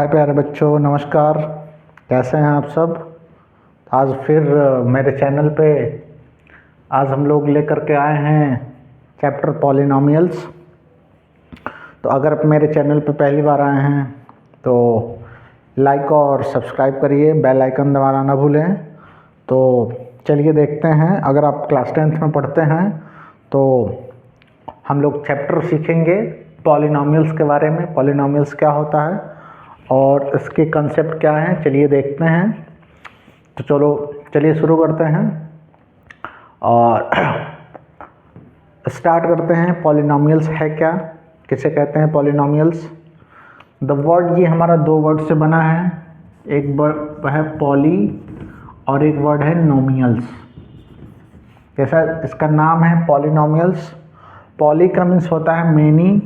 हाय प्यारे बच्चों, नमस्कार। कैसे हैं आप सब। आज फिर मेरे चैनल पे आज हम लोग लेकर के आए हैं चैप्टर पॉलिनॉमियल्स। तो अगर आप मेरे चैनल पे पहली बार आए हैं तो लाइक और सब्सक्राइब करिए, बेल आइकन दबाना ना भूलें। तो चलिए देखते हैं। अगर आप क्लास 10th में पढ़ते हैं तो हम लोग चैप्टर सीखेंगे पॉलिनॉमियल्स के बारे में। पॉलिनॉमियल्स क्या होता है और इसके कंसेप्ट क्या हैं, चलिए देखते हैं। तो चलिए शुरू करते हैं और स्टार्ट करते हैं। पॉलिनॉमियल्स है क्या, किसे कहते हैं पॉलिनॉमियल्स। द वर्ड ये हमारा दो वर्ड से बना है। एक वर्ड है पॉली और एक वर्ड है नोमियल्स। जैसा इसका नाम है पॉलिनॉमियल्स। पॉली का मीन्स होता है मेनी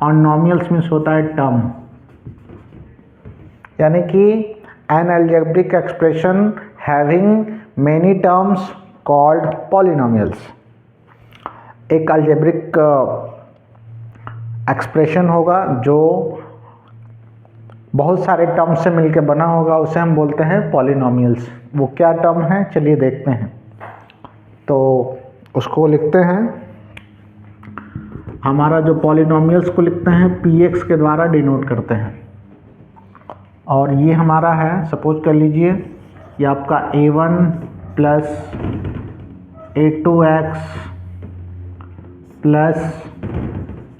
और नॉमियल्स मीन्स होता है टर्म, यानी कि N algebraic expression having many terms called polynomials. एक अलजेब्रिक एक्सप्रेशन होगा जो बहुत सारे टर्म्स से मिलकर बना होगा, उसे हम बोलते हैं पॉलिनॉमियल्स। वो क्या टर्म है चलिए देखते हैं। तो उसको लिखते हैं, हमारा जो पॉलिनॉमियल्स को लिखते हैं px के द्वारा डिनोट करते हैं। और ये हमारा है, सपोज कर लीजिए ये आपका a1 plus a2x plus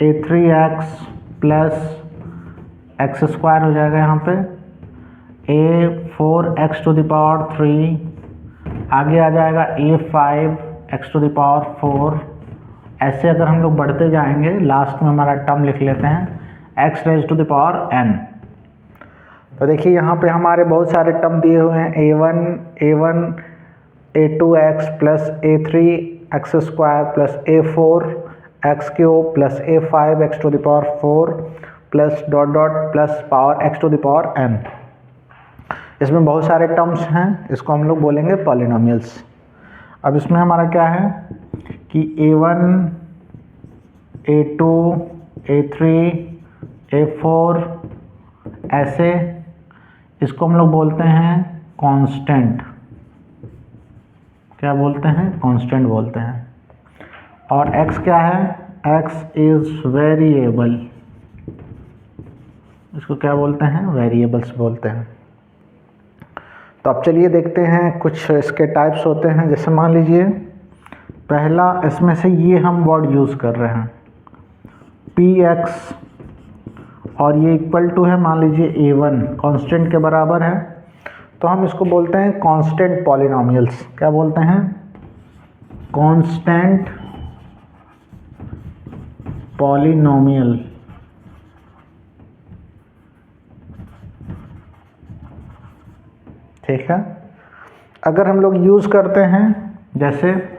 a3x plus x square हो जाएगा यहाँ पे a4x टू द पावर 3, आगे आ जाएगा a5x टू द पावर 4। ऐसे अगर हम लोग बढ़ते जाएंगे लास्ट में हमारा टर्म लिख लेते हैं x raise to the power n। तो देखिए यहाँ पे हमारे बहुत सारे टर्म दिए हुए हैं a1 a2x plus a3x square plus a4x cube plus a5x to the power 4 plus dot dot plus power x to the power n। इसमें बहुत सारे टर्म्स हैं, इसको हम लोग बोलेंगे पॉलिनॉमियल्स। अब इसमें हमारा क्या है कि a1 a2 a3 a4 ऐसे, इसको हम लोग बोलते हैं कांस्टेंट। क्या बोलते हैं? कांस्टेंट बोलते हैं। और x क्या है? x is variable. इसको क्या बोलते हैं? वेरिएबल्स बोलते हैं। तो अब चलिए देखते हैं कुछ इसके टाइप्स होते हैं। जैसे मान लीजिए पहला इसमें से ये हम वर्ड यूज़ कर रहे हैं px और ये इक्वल टू है मान लीजिए a1 कांस्टेंट के बराबर है, तो हम इसको बोलते हैं कांस्टेंट पॉलिनॉमियल्स। क्या बोलते हैं? Constant polynomial. ठीक है। अगर हम लोग यूज़ करते हैं, जैसे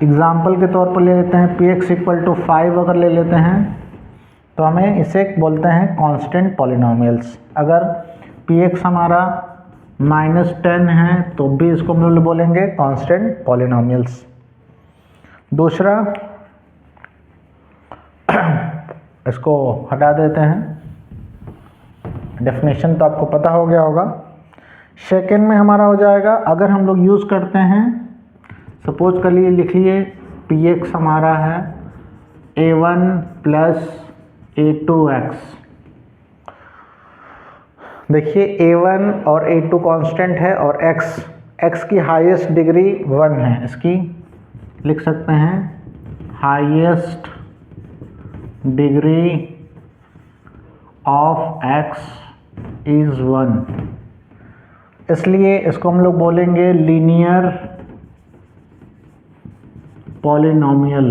एग्जाम्पल के तौर पर ले लेते हैं px इक्वल टू 5 अगर ले लेते हैं तो हमें इसे बोलते हैं कांस्टेंट पॉलिनॉमियल्स। अगर px हमारा -10 है तो भी इसको हम लोग बोलेंगे कांस्टेंट पॉलिनॉमियल्स। दूसरा इसको हटा देते हैं, डेफिनेशन तो आपको पता हो गया होगा। सेकेंड में हमारा हो जाएगा, अगर हम लोग यूज़ करते हैं, सपोज कर लिए लिखिए px हमारा है a1 प्लस a2x। देखिए a1 और a2 कांस्टेंट है और x की हाईएस्ट डिग्री 1 है। इसकी लिख सकते हैं highest degree of x is 1, इसलिए इसको हम लोग बोलेंगे लीनियर पॉलिनॉमियल।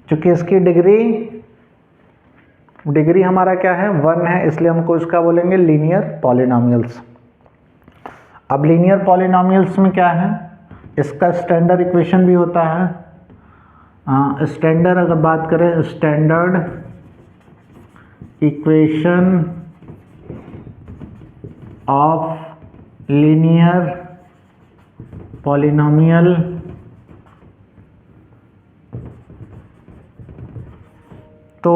क्योंकि इसकी डिग्री हमारा क्या है? 1 है, इसलिए हमको इसका बोलेंगे लीनियर पॉलिनॉमियल्स। अब लीनियर पॉलिनॉमियल्स में क्या है? इसका स्टैंडर्ड इक्वेशन भी होता है। स्टैंडर्ड अगर बात करें, standard equation of linear polynomial तो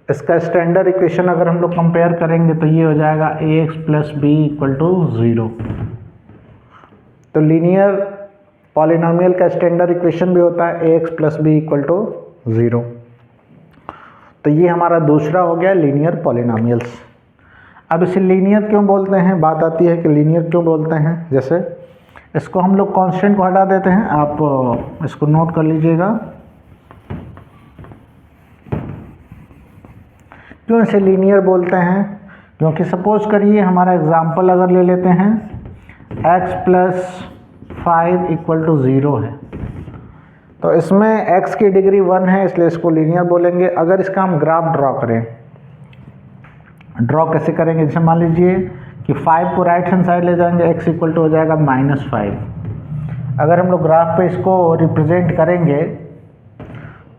इसका स्टैंडर्ड इक्वेशन अगर हम लोग कंपेयर करेंगे तो ये हो जाएगा ax plus B equal to 0। तो लीनियर पॉलिनोमियल का स्टैंडर्ड इक्वेशन भी होता है ax plus B equal to 0। तो ये हमारा दूसरा हो गया लीनियर पॉलिनोमियल्स। अब इसे लीनियर क्यों बोलते हैं, बात आती है कि लीनियर क्यों बोलते हैं। जैसे इसको हम लोग कांस्टेंट को हटा देते हैं, आप इसको नोट कर लीजिएगा। क्यों इसे लीनियर बोलते हैं, क्योंकि सपोज करिए हमारा एग्जाम्पल अगर ले लेते हैं x प्लस 5 इक्वल टू 0 है, तो इसमें x की डिग्री 1 है इसलिए इसको लीनियर बोलेंगे। अगर इसका हम ग्राफ ड्रॉ करें, ड्रॉ कैसे करेंगे, जैसे मान लीजिए कि 5 को राइट हैंड साइड ले जाएंगे, x इक्वल टू हो जाएगा -5। अगर हम लोग ग्राफ पे इसको रिप्रेजेंट करेंगे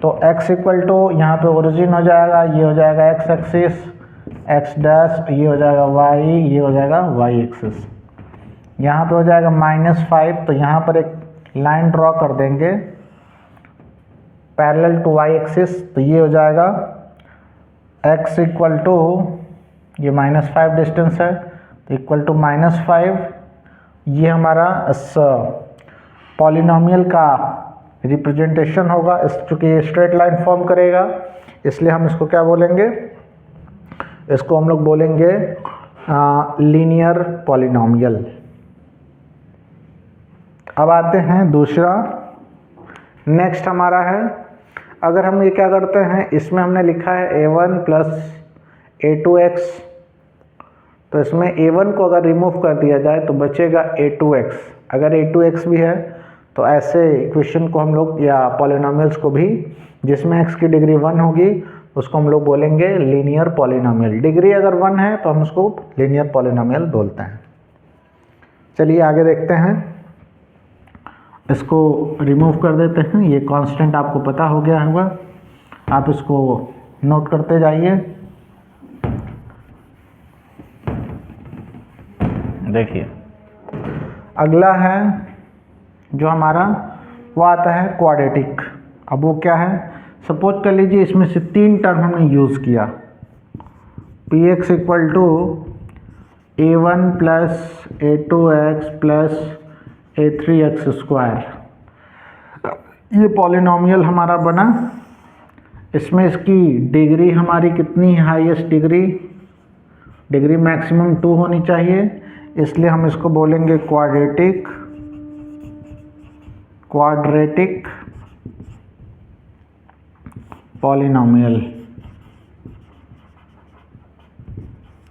तो x इक्वल टू यहाँ पे ओरिजिन हो जाएगा, ये हो जाएगा x एक्सिस, x डैश, ये हो जाएगा y, ये हो जाएगा y एक्सिस। यहाँ पे हो जाएगा -5, तो यहाँ पर एक लाइन ड्रॉ कर देंगे पैरेलल टू y एक्सिस, तो ये हो जाएगा x इक्वल टू, ये -5 डिस्टेंस है तो इक्वल टू -5। ये हमारा इस पॉलिनोमियल का रिप्रेजेंटेशन होगा, इस चूँकि ये स्ट्रेट लाइन फॉर्म करेगा इसलिए हम इसको क्या बोलेंगे, इसको हम लोग बोलेंगे लीनियर पॉलिनोमियल। अब आते हैं दूसरा, नेक्स्ट हमारा है, अगर हम ये क्या करते हैं, इसमें हमने लिखा है a1 प्लस a2x, तो इसमें a1 को अगर रिमूव कर दिया जाए तो बचेगा a2x। अगर a2x भी है तो ऐसे इक्वेशन को हम लोग या पॉलिनोमियल्स को भी जिसमें x की डिग्री 1 होगी उसको हम लोग बोलेंगे लीनियर पॉलिनोमियल। डिग्री अगर 1 है तो हम उसको लीनियर पॉलिनोमियल बोलते हैं। चलिए आगे देखते हैं, इसको रिमूव कर देते हैं। ये कांस्टेंट आपको पता हो गया होगा, आप इसको नोट करते जाइए। देखिए अगला है जो हमारा वो आता है क्वाड्रेटिक। अब वो क्या है, सपोज कर लीजिए इसमें से 3 टर्म हमने यूज़ किया, px equal to a1 plus a2x plus a3x square. ये पॉलिनोमियल हमारा बना, इसमें इसकी डिग्री हमारी कितनी है, हाईएस्ट डिग्री मैक्सिमम 2 होनी चाहिए, इसलिए हम इसको बोलेंगे क्वाड्रेटिक पॉलिनोमियल।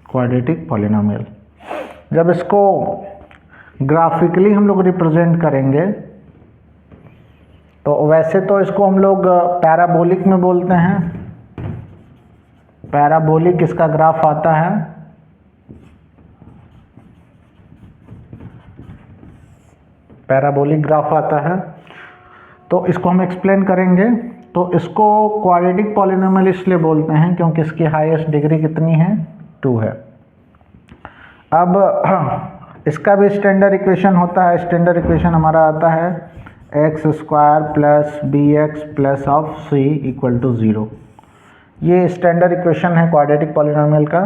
क्वाड्रेटिक पॉलिनोमियल जब इसको ग्राफिकली हम लोग रिप्रेजेंट करेंगे तो वैसे तो इसको हम लोग पैराबोलिक में बोलते हैं। पैराबोलिक इसका ग्राफ आता है, पैराबोलिक ग्राफ आता है, तो इसको हम एक्सप्लेन करेंगे। तो इसको क्वाड्रेटिक पॉलिनोमियल इसलिए बोलते हैं क्योंकि इसकी हाईएस्ट डिग्री कितनी है, 2 है। अब इसका भी स्टैंडर्ड इक्वेशन होता है, स्टैंडर्ड इक्वेशन हमारा आता है X square plus B X plus of C equal to 0। ये स्टैंडर्ड इक्वेशन है क्वाड्रेटिक पॉलिनोमियल का।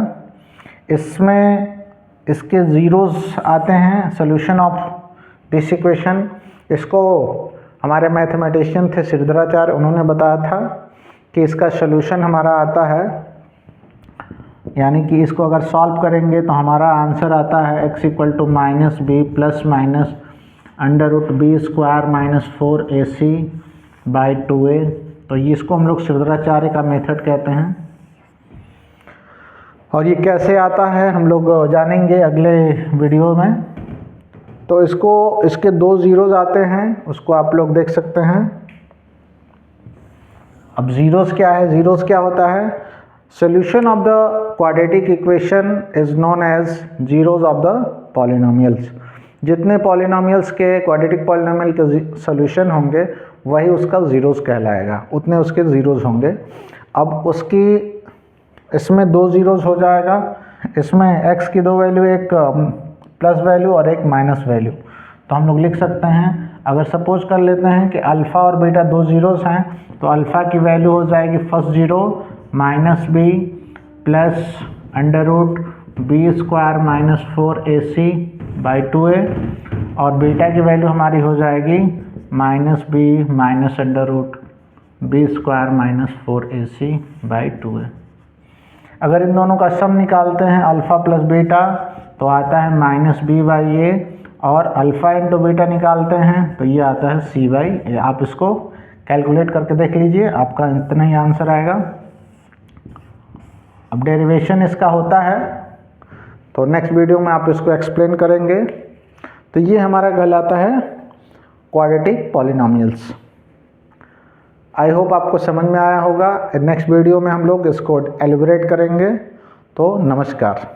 इसमें इसके ज़ीरोज़ आते हैं, सोल्यूशन ऑफ दिस इक्वेशन। इसको हमारे मैथमेटिशियन थे सिद्धराचार्य, उन्होंने बताया था कि इसका सोल्यूशन हमारा आता है, यानी कि इसको अगर सॉल्व करेंगे तो हमारा आंसर आता है x equal to minus B plus minus under root B square minus 4ac by 2a। तो ये इसको हम लोग सिद्धराचार्य का मेथड कहते हैं। और ये कैसे आता है हम लोग जानेंगे अगले वीडियो में। तो इसको इसके 2 ज़ीरोज़ आते हैं, उसको आप लोग देख सकते हैं। अब ज़ीरोज़ क्या है, ज़ीरोज़ क्या होता है, solution of the quadratic equation is known as zeros of the polynomials. जितने पॉलिनोमियल्स के क्वाड्रेटिक पॉलिनोमियल के सोल्यूशन होंगे वही उसका ज़ीरोज़ कहलाएगा, उतने उसके ज़ीरोज़ होंगे। अब उसकी इसमें 2 ज़ीरोज़ हो जाएगा, इसमें x की 2 वैल्यू, एक प्लस वैल्यू और एक माइनस वैल्यू। तो हम लोग लिख सकते हैं अगर सपोज कर लेते हैं कि अल्फ़ा और बीटा दो ज़ीरोज़ हैं तो अल्फ़ा की वैल्यू हो जाएगी first zero minus B plus under root B square minus 4ac by 2a और बीटा की वैल्यू हमारी हो जाएगी minus B minus under root B square minus 4ac by 2a। अगर इन दोनों का सम निकालते हैं अल्फ़ा प्लस बीटा तो आता है माइनस बी बाई ए और अल्फ़ा इंटू बीटा निकालते हैं तो ये आता है सी बाई ए। आप इसको कैलकुलेट करके देख लीजिए, आपका इतना ही आंसर आएगा। अब डेरिवेशन इसका होता है तो नेक्स्ट वीडियो में आप इसको एक्सप्लेन करेंगे। तो ये हमारा कहलाता है क्वाड्रेटिक पॉलिनॉमियल्स। आई होप आपको समझ में आया होगा। नेक्स्ट वीडियो में हम लोग इसको एलिब्रेट करेंगे। तो नमस्कार।